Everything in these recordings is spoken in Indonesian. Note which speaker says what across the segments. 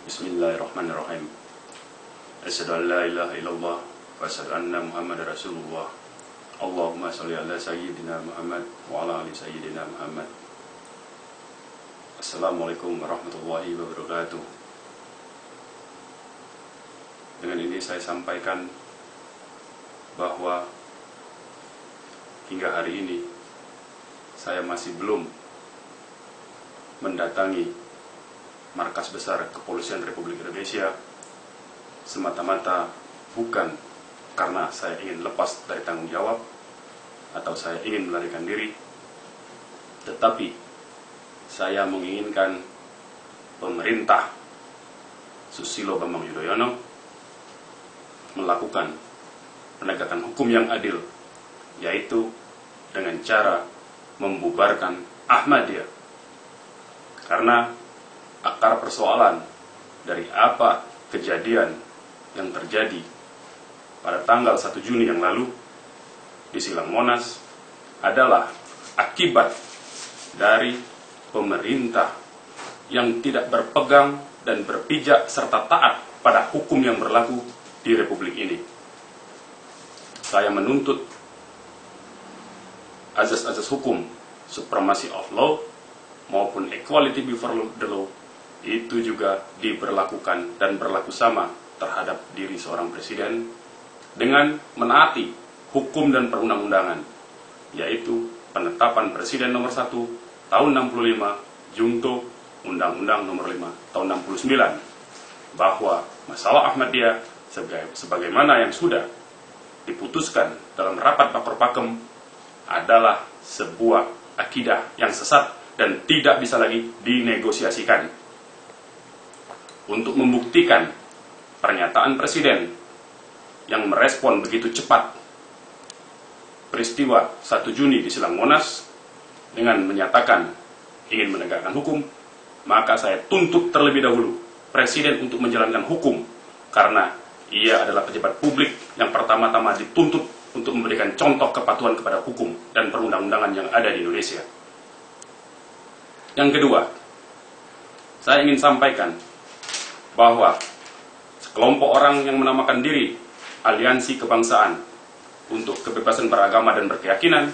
Speaker 1: Bismillahirrahmanirrahim. Asyhadu an la ilaha illallah wa asyhadu anna Muhammadar Rasulullah. Allahumma sholli ala sayyidina Muhammad wa ala ali sayyidina Muhammad. Assalamualaikum warahmatullahi wabarakatuh. Dengan ini saya sampaikan bahwa hingga hari ini saya masih belum mendatangi markas besar Kepolisian Republik Indonesia semata-mata bukan karena saya ingin lepas dari tanggung jawab atau saya ingin melarikan diri, tetapi saya menginginkan pemerintah Susilo Bambang Yudhoyono melakukan penegakan hukum yang adil, yaitu dengan cara membubarkan Ahmadiyah. Karena akar persoalan dari apa kejadian yang terjadi pada tanggal 1 Juni yang lalu di Silang Monas adalah akibat dari pemerintah yang tidak berpegang dan berpijak serta taat pada hukum yang berlaku di Republik ini. Saya menuntut azas-azas hukum, supremacy of law maupun equality before the law itu juga diberlakukan dan berlaku sama terhadap diri seorang presiden dengan menaati hukum dan perundang-undangan, yaitu penetapan Presiden nomor 1 tahun 65 junto Undang-Undang nomor 5 tahun 69, bahwa masalah Ahmadiyah sebagaimana yang sudah diputuskan dalam rapat Pakor Pakem adalah sebuah akidah yang sesat dan tidak bisa lagi dinegosiasikan. Untuk membuktikan pernyataan Presiden yang merespon begitu cepat peristiwa 1 Juni di Silang Monas dengan menyatakan ingin menegakkan hukum, maka saya tuntut terlebih dahulu Presiden untuk menjalankan hukum, karena ia adalah pejabat publik yang pertama-tama dituntut untuk memberikan contoh kepatuhan kepada hukum dan perundang-undangan yang ada di Indonesia. Yang kedua, saya ingin sampaikan bahwa sekelompok orang yang menamakan diri Aliansi Kebangsaan untuk Kebebasan Beragama dan Berkeyakinan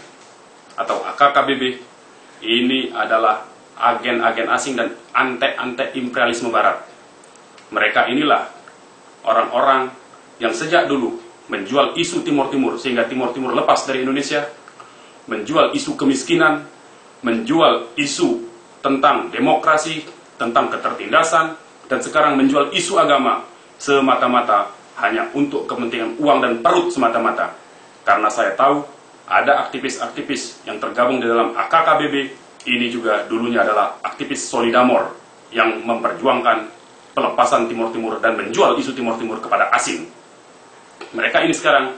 Speaker 1: atau AKKBB ini adalah agen-agen asing dan antek-antek imperialisme barat. Mereka inilah orang-orang yang sejak dulu menjual isu Timur Timur sehingga Timur Timur lepas dari Indonesia, menjual isu kemiskinan, menjual isu tentang demokrasi, tentang ketertindasan, dan sekarang menjual isu agama semata-mata hanya untuk kepentingan uang dan perut semata-mata. Karena saya tahu ada aktivis-aktivis yang tergabung di dalam AKKBB ini juga dulunya adalah aktivis Solidamor yang memperjuangkan pelepasan Timur Timur dan menjual isu Timur Timur kepada asing. Mereka ini sekarang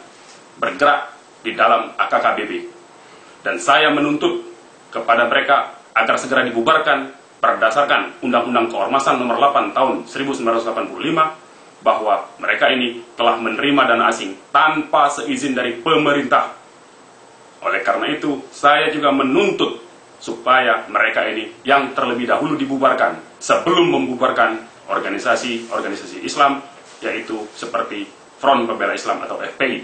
Speaker 1: bergerak di dalam AKKBB, dan saya menuntut kepada mereka agar segera dibubarkan berdasarkan Undang-Undang Keormasan nomor 8 tahun 1985, bahwa mereka ini telah menerima dana asing tanpa seizin dari pemerintah. Oleh karena itu, saya juga menuntut supaya mereka ini yang terlebih dahulu dibubarkan sebelum membubarkan organisasi-organisasi Islam, yaitu seperti Front Pembela Islam atau FPI.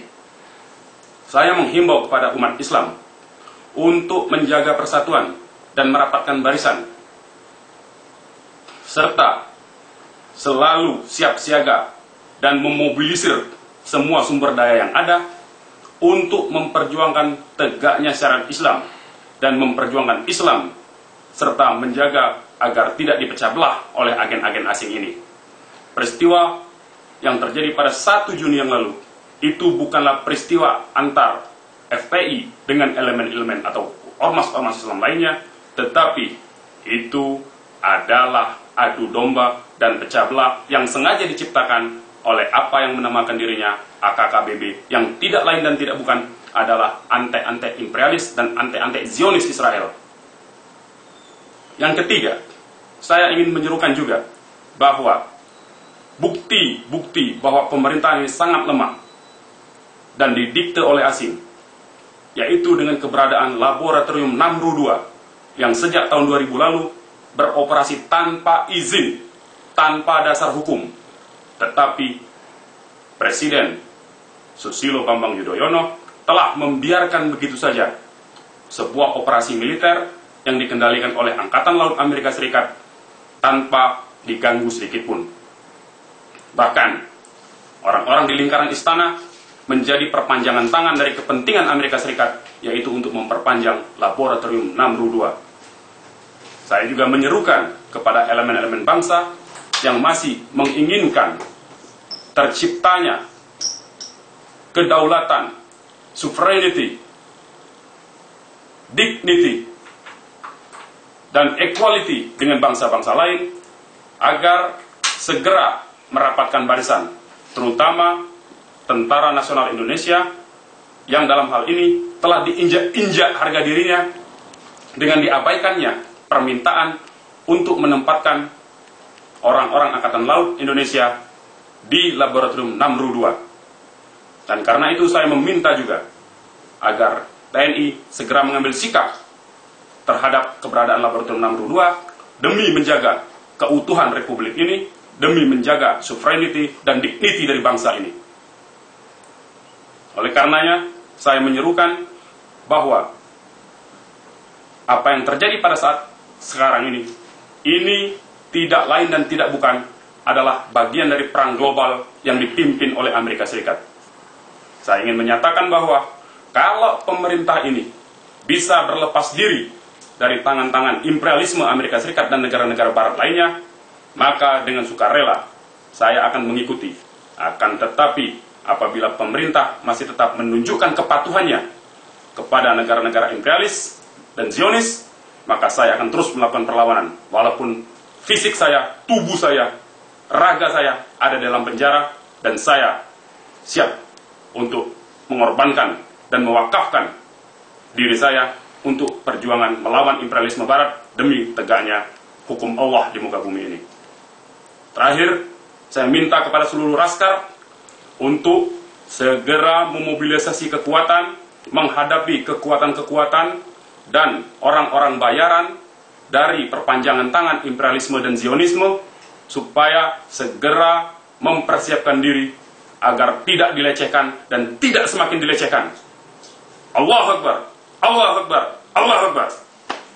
Speaker 1: Saya menghimbau kepada umat Islam untuk menjaga persatuan dan merapatkan barisan, serta selalu siap siaga dan memobilisir semua sumber daya yang ada untuk memperjuangkan tegaknya syariat Islam dan memperjuangkan Islam, serta menjaga agar tidak dipecah belah oleh agen-agen asing ini. Peristiwa yang terjadi pada 1 Juni yang lalu itu bukanlah peristiwa antar FPI dengan elemen-elemen atau ormas-ormas Islam lainnya, tetapi itu adalah adu domba dan pecah belah yang sengaja diciptakan oleh apa yang menamakan dirinya AKKBB, yang tidak lain dan tidak bukan adalah antek-antek imperialis dan antek-antek Zionis Israel. Yang ketiga, saya ingin menyerukan juga bahwa bukti-bukti bahwa pemerintahan ini sangat lemah dan didikte oleh asing, yaitu dengan keberadaan laboratorium Namru II yang sejak tahun 2000 lalu beroperasi tanpa izin, tanpa dasar hukum. Tetapi Presiden Susilo Bambang Yudhoyono telah membiarkan begitu saja sebuah operasi militer yang dikendalikan oleh Angkatan Laut Amerika Serikat tanpa diganggu sedikit pun. Bahkan orang-orang di lingkaran istana menjadi perpanjangan tangan dari kepentingan Amerika Serikat, yaitu untuk memperpanjang Laboratorium Namru II. Saya juga menyerukan kepada elemen-elemen bangsa yang masih menginginkan terciptanya kedaulatan, sovereignty, dignity, dan equality dengan bangsa-bangsa lain, agar segera merapatkan barisan, terutama Tentara Nasional Indonesia yang dalam hal ini telah diinjak-injak harga dirinya dengan diabaikannya permintaan untuk menempatkan orang-orang Angkatan Laut Indonesia di Laboratorium Namru II. Dan karena itu saya meminta juga agar TNI segera mengambil sikap terhadap keberadaan Laboratorium Namru II demi menjaga keutuhan Republik ini, demi menjaga sovereignty dan dignity dari bangsa ini. Oleh karenanya, saya menyerukan bahwa apa yang terjadi pada saat sekarang ini tidak lain dan tidak bukan adalah bagian dari perang global yang dipimpin oleh Amerika Serikat. Saya ingin menyatakan bahwa kalau pemerintah ini bisa berlepas diri dari tangan-tangan imperialisme Amerika Serikat dan negara-negara barat lainnya, maka dengan sukarela saya akan mengikuti. Akan tetapi apabila pemerintah masih tetap menunjukkan kepatuhannya kepada negara-negara imperialis dan Zionis, maka saya akan terus melakukan perlawanan. Walaupun fisik saya, tubuh saya, raga saya ada dalam penjara, dan saya siap untuk mengorbankan dan mewakafkan diri saya untuk perjuangan melawan imperialisme barat demi tegaknya hukum Allah di muka bumi ini. Terakhir, saya minta kepada seluruh Laskar untuk segera memobilisasi kekuatan menghadapi kekuatan-kekuatan dan orang-orang bayaran dari perpanjangan tangan imperialisme dan Zionisme, supaya segera mempersiapkan diri agar tidak dilecehkan dan tidak semakin dilecehkan. Allahu Akbar, Allahu Akbar, Allahu Akbar.